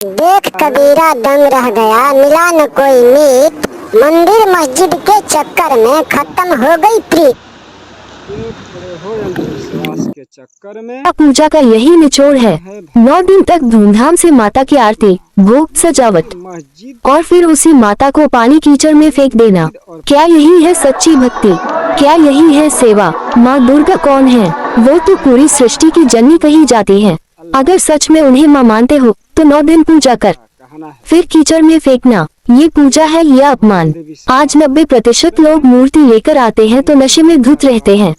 देख कबीरा दंग रह गया, मिला न कोई मीत, मंदिर मस्जिद के चक्कर में खत्म हो गई प्रीत। हो अंधविश्वास के चक्कर में। पूजा का यही निचोड़ है। 9 दिन तक धूमधाम से माता की आरती, भोग, सजावट और फिर उसी माता को पानी कीचड़ में फेंक देना। क्या यही है सच्ची भक्ति? क्या यही है सेवा? माँ दुर्गा कौन है? वो तो पूरी सृष्टि की जननी कही जाती है। अगर सच में उन्हें माँ मानते हो तो 9 दिन पूजा कर, फिर कीचड़ में फेंकना, ये पूजा है या अपमान? आज 90% लोग मूर्ति लेकर आते हैं तो नशे में धुत रहते हैं।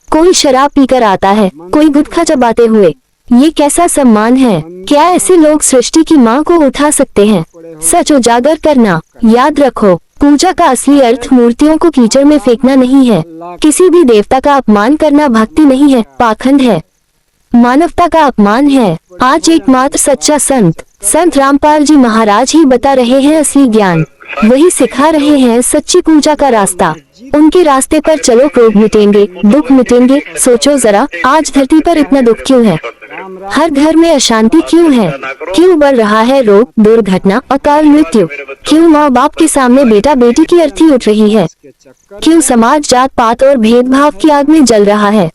कोई शराब पीकर आता है, कोई गुटखा चबाते हुए। ये कैसा सम्मान है? क्या ऐसे लोग सृष्टि की माँ को उठा सकते हैं? सच उजागर करना। याद रखो, पूजा का असली अर्थ मूर्तियों को कीचड़ में फेंकना नहीं है। किसी भी देवता का अपमान करना भक्ति नहीं है, पाखंड है, मानवता का अपमान है। आज एकमात्र सच्चा संत रामपाल जी महाराज ही बता रहे हैं असली ज्ञान। वही सिखा रहे हैं सच्ची पूजा का रास्ता। उनके रास्ते पर चलो, रोग मिटेंगे, दुख मिटेंगे। सोचो जरा, आज धरती पर इतना दुख क्यों है? हर घर में अशांति क्यों है? क्यों बढ़ रहा है रोग, दुर्घटना, अकाल मृत्यु? क्यों माँ बाप के सामने बेटा बेटी की अर्थी उठ रही है? क्यों समाज जात पात और भेदभाव की आग में जल रहा है?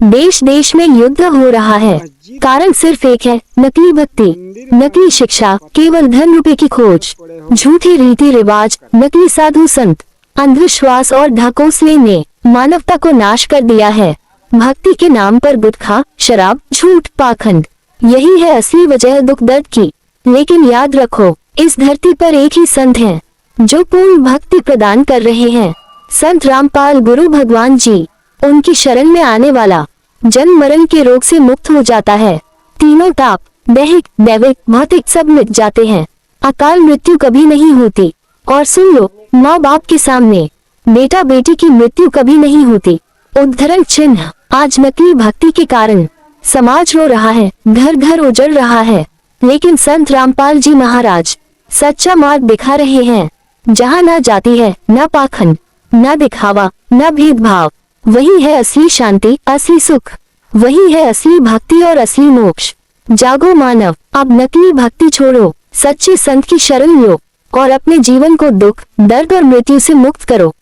देश देश में युद्ध हो रहा है। कारण सिर्फ एक है, नकली भक्ति, नकली शिक्षा, केवल धन रुपए की खोज, झूठे रीति रिवाज, नकली साधु संत, अंधविश्वास और ढकोसले ने मानवता को नाश कर दिया है। भक्ति के नाम पर गुटखा, शराब, झूठ, पाखंड, यही है असली वजह दुख दर्द की। लेकिन याद रखो, इस धरती पर एक ही संत हैं जो पूर्ण भक्ति प्रदान कर रहे हैं। संत रामपाल गुरु भगवान जी। उनकी शरण में आने वाला जन्म मरण के रोग से मुक्त हो जाता है। तीनों ताप, दैहिक, दैविक, भौतिक सब मिट जाते हैं। अकाल मृत्यु कभी नहीं होती। और सुन लो, माँ बाप के सामने बेटा बेटी की मृत्यु कभी नहीं होती। उद्धरण चिन्ह। आज नकली भक्ति के कारण समाज रो रहा है, घर घर उजड़ रहा है। लेकिन संत रामपाल जी महाराज सच्चा मार्ग दिखा रहे हैं, जहाँ ना जाती है, ना पाखंड, ना दिखावा, ना भेदभाव। वही है असली शांति, असली सुख। वही है असली भक्ति और असली मोक्ष। जागो मानव, अब नकली भक्ति छोड़ो, सच्चे संत की शरण लो और अपने जीवन को दुख, दर्द और मृत्यु से मुक्त करो।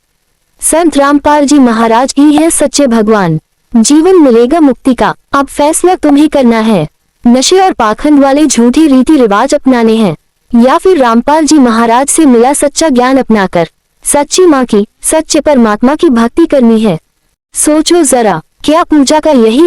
संत रामपाल जी महाराज ही है सच्चे भगवान। जीवन मिलेगा मुक्ति का। अब फैसला तुम्हें करना है। नशे और पाखंड वाले झूठे रीति रिवाज अपनाने हैं या फिर रामपाल जी महाराज से मिला सच्चा ज्ञान अपनाकर सच्ची माँ की, सच्चे परमात्मा की भक्ति करनी है। सोचो जरा, क्या पूजा का यही